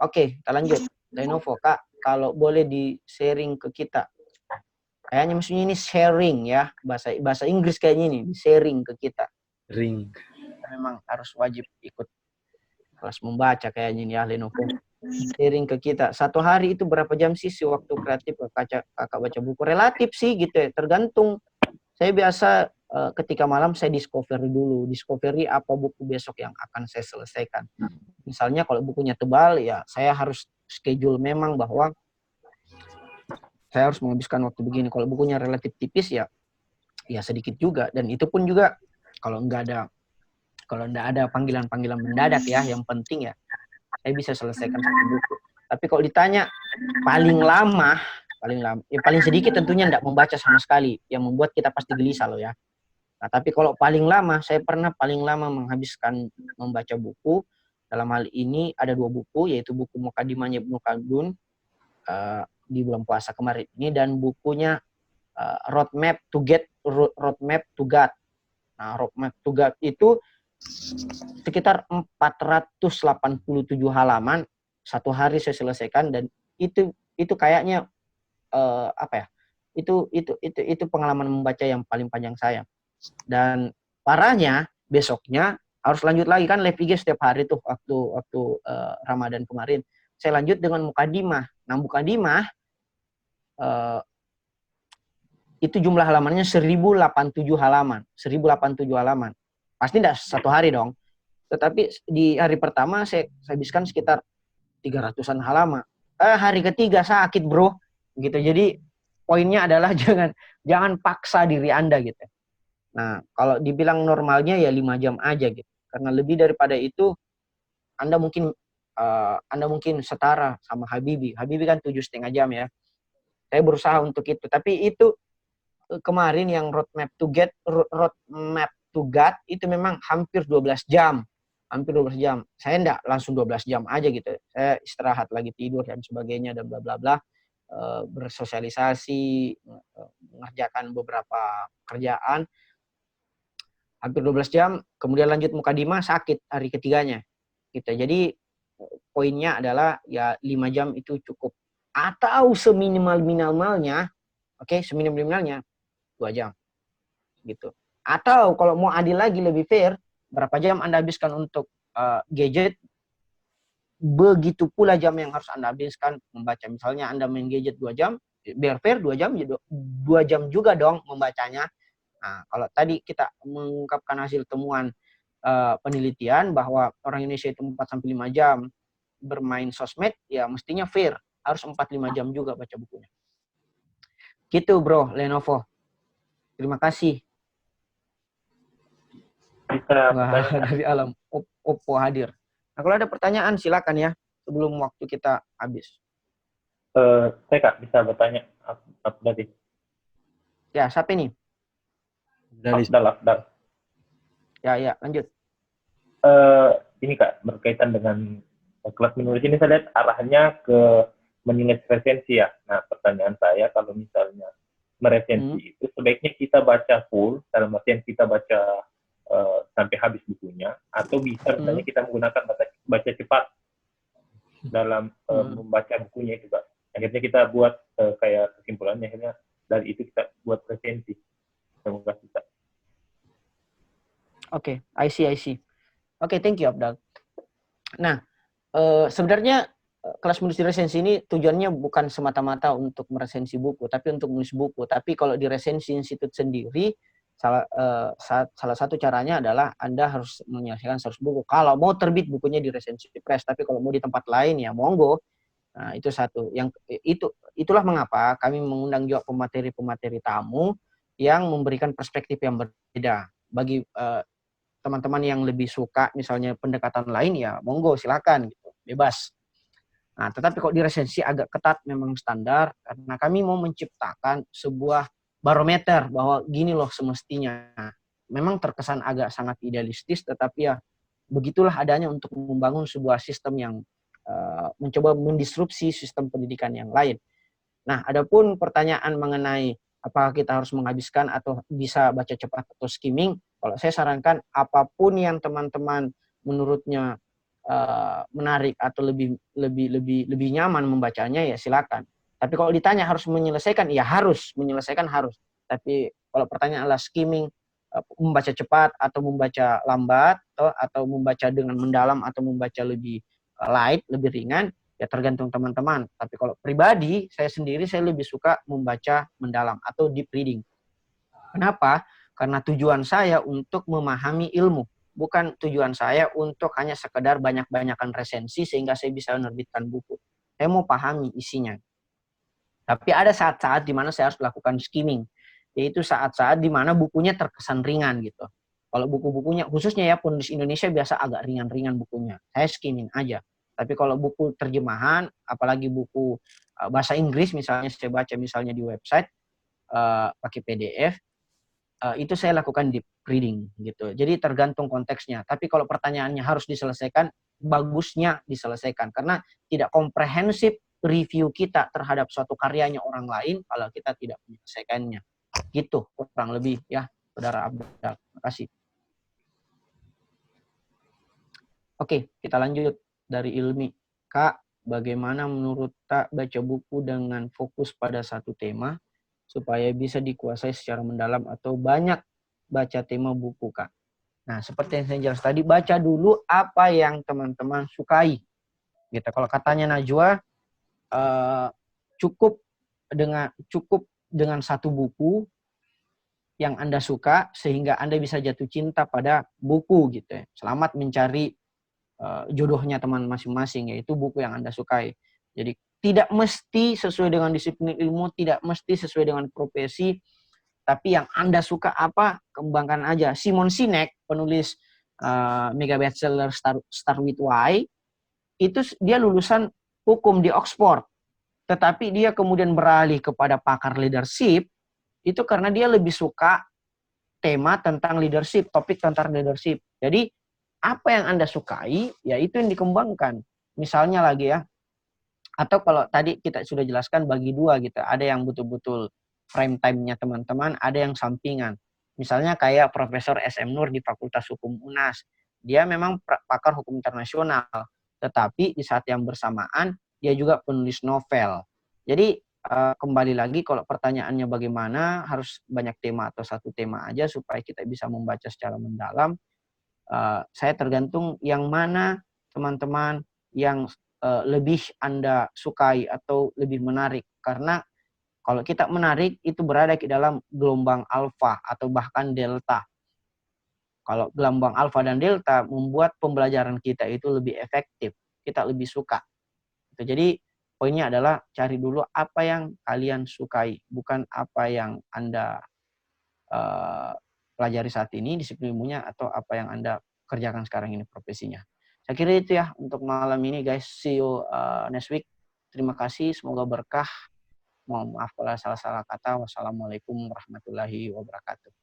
Oke, kita lanjut. Lenovo, Kak, kalau boleh di-sharing ke kita. Kayaknya maksudnya ini sharing ya, bahasa Inggris kayaknya ini, sharing ke kita. Ring. Memang harus wajib ikut kelas membaca kayaknya ini ya, Lenovo. Sharing ke kita. Satu hari itu berapa jam sih waktu kreatif kakak baca buku? Relatif sih gitu ya, tergantung. Saya biasa ketika malam saya discovery dulu. Discovery apa buku besok yang akan saya selesaikan. Misalnya kalau bukunya tebal, ya saya harus schedule memang bahwa saya harus menghabiskan waktu begini. Kalau bukunya relatif tipis ya sedikit juga. Dan itu pun juga kalau nggak ada panggilan-panggilan mendadak ya, yang penting ya saya bisa selesaikan satu buku. Tapi kalau ditanya paling lama, ya paling sedikit tentunya tidak membaca sama sekali, yang membuat kita pasti gelisah loh ya. Nah, tapi kalau paling lama, saya pernah paling lama menghabiskan membaca buku. Dalam hal ini ada 2 buku, yaitu buku Mukadimahnya Ibnu Khaldun di bulan puasa kemarin ini, dan bukunya Roadmap to God. Nah, Roadmap to God itu sekitar 487 halaman. Satu hari saya selesaikan, dan itu kayaknya apa ya? Itu pengalaman membaca yang paling panjang saya. Dan parahnya besoknya harus lanjut lagi, kan live IG setiap hari tuh waktu Ramadan kemarin. Saya lanjut dengan Mukadimah. Nah, Mukadimah itu jumlah halamannya 1087 halaman. 1087 halaman. Pasti tidak satu hari dong. Tetapi di hari pertama saya habiskan sekitar 300-an halaman. Hari ketiga sakit, bro. Gitu. Jadi poinnya adalah jangan paksa diri Anda gitu. Nah, kalau dibilang normalnya ya 5 jam aja gitu. Karena lebih daripada itu Anda mungkin setara sama Habibie. Habibie kan 7,5 jam ya. Saya berusaha untuk itu. Tapi itu kemarin yang Roadmap to God itu memang hampir 12 jam. Hampir 12 jam. Saya enggak langsung 12 jam aja gitu. Saya istirahat lagi, tidur dan sebagainya dan bla bla bla. Bersosialisasi, mengerjakan beberapa kerjaan. Hampir 12 jam, kemudian lanjut Mukadimah, sakit hari ketiganya. Gitu. Jadi poinnya adalah ya 5 jam itu cukup. Atau seminimal-minimalnya, seminimal-minimalnya 2 jam. Gitu. Atau kalau mau adil lagi, lebih fair, berapa jam Anda habiskan untuk gadget, begitu pula jam yang harus Anda habiskan membaca. Misalnya Anda main gadget 2 jam, biar fair 2 jam, 2 jam juga dong membacanya. Nah, kalau tadi kita mengungkapkan hasil temuan penelitian bahwa orang Indonesia itu 4-5 jam bermain sosmed, ya mestinya fair. Harus 4-5 jam juga baca bukunya. Gitu bro, Lenovo. Terima kasih. Wah, dari alam Oppo hadir. Nah, kalau ada pertanyaan silakan ya, sebelum waktu kita habis. Saya Kak bisa bertanya apa tadi? Ya, siapa ini? Afdal. Ya, lanjut. Ini Kak, berkaitan dengan kelas menulis ini, saya lihat arahnya ke menilai resensi ya. Nah, pertanyaan saya, kalau misalnya meresensi itu sebaiknya kita baca full, dalam artian kita baca sampai habis bukunya, atau bisa misalnya kita menggunakan baca cepat dalam membaca bukunya itu Kak. Akhirnya kita buat kayak kesimpulannya, akhirnya dari itu kita buat resensi. Terima kasih Kak. Oke, I see. Oke, thank you Abdal. Nah, sebenarnya kelas menulis resensi ini tujuannya bukan semata-mata untuk meresensi buku, tapi untuk menulis buku. Tapi kalau di resensi institut sendiri, salah satu caranya adalah Anda harus menyelesaikan 100 buku. Kalau mau terbit bukunya di resensi press, tapi kalau mau di tempat lain ya monggo. Nah, itu satu. Itulah mengapa kami mengundang juga pemateri tamu yang memberikan perspektif yang berbeda. Bagi teman-teman yang lebih suka misalnya pendekatan lain, ya monggo silakan gitu, bebas. Nah, tetapi kalau di resensi agak ketat memang standar, karena kami mau menciptakan sebuah barometer bahwa gini loh semestinya. Memang terkesan agak sangat idealistis, tetapi ya begitulah adanya untuk membangun sebuah sistem yang mencoba mendisrupsi sistem pendidikan yang lain. Nah, adapun pertanyaan mengenai apakah kita harus menghabiskan atau bisa baca cepat atau skimming, kalau saya sarankan apapun yang teman-teman menurutnya menarik atau lebih nyaman membacanya, ya silakan. Tapi kalau ditanya harus menyelesaikan, ya harus menyelesaikan, harus. Tapi kalau pertanyaan adalah skimming, membaca cepat atau membaca lambat, atau membaca dengan mendalam atau membaca lebih light, lebih ringan, ya tergantung teman-teman. Tapi kalau pribadi, saya sendiri saya lebih suka membaca mendalam atau deep reading. Kenapa? Karena tujuan saya untuk memahami ilmu. Bukan tujuan saya untuk hanya sekedar banyak-banyakan resensi sehingga saya bisa menerbitkan buku. Saya mau pahami isinya. Tapi ada saat-saat di mana saya harus melakukan skimming. Yaitu saat-saat di mana bukunya terkesan ringan gitu. Kalau buku-bukunya, khususnya ya penulis Indonesia biasa agak ringan-ringan bukunya. Saya skimming aja. Tapi kalau buku terjemahan, apalagi buku bahasa Inggris misalnya, saya baca misalnya di website, pakai PDF, itu saya lakukan deep reading gitu. Jadi tergantung konteksnya. Tapi kalau pertanyaannya harus diselesaikan, bagusnya diselesaikan. Karena tidak komprehensif review kita terhadap suatu karyanya orang lain kalau kita tidak menyelesaikannya. Gitu kurang lebih ya, Saudara Abdul. Terima kasih. Oke, kita lanjut dari Ilmi. Kak, bagaimana menurut Kak baca buku dengan fokus pada satu tema supaya bisa dikuasai secara mendalam atau banyak baca tema buku, Kak? Nah, seperti yang saya jelas tadi, baca dulu apa yang teman-teman sukai. Gitu. Kalau katanya Najwa, cukup dengan satu buku yang Anda suka sehingga Anda bisa jatuh cinta pada buku gitu ya. Selamat mencari jodohnya teman masing-masing, yaitu buku yang Anda sukai. Jadi tidak mesti sesuai dengan disiplin ilmu, tidak mesti sesuai dengan profesi, tapi yang Anda suka apa, kembangkan aja. Simon Sinek, penulis mega bestseller Start with Why, itu dia lulusan hukum di Oxford. Tetapi dia kemudian beralih kepada pakar leadership, itu karena dia lebih suka tema tentang leadership, topik tentang leadership. Jadi apa yang Anda sukai, ya itu yang dikembangkan. Misalnya lagi ya, atau kalau tadi kita sudah jelaskan bagi dua gitu, ada yang betul-betul prime time-nya teman-teman, ada yang sampingan. Misalnya kayak Profesor SM Nur di Fakultas Hukum UNAS. Dia memang pakar hukum internasional, tetapi di saat yang bersamaan dia juga penulis novel. Jadi kembali lagi kalau pertanyaannya bagaimana, harus banyak tema atau satu tema aja supaya kita bisa membaca secara mendalam. Saya tergantung yang mana teman-teman yang lebih Anda sukai atau lebih menarik. Karena kalau kita menarik itu berada di dalam gelombang alfa atau bahkan delta. Kalau gelombang alfa dan delta membuat pembelajaran kita itu lebih efektif, kita lebih suka. Jadi poinnya adalah cari dulu apa yang kalian sukai, bukan apa yang Anda pelajari saat ini disiplin ilmunya atau apa yang Anda kerjakan sekarang ini profesinya. Saya kira itu ya untuk malam ini guys. See you next week. Terima kasih, semoga berkah. Mohon maaf kalau salah-salah kata. Wassalamualaikum warahmatullahi wabarakatuh.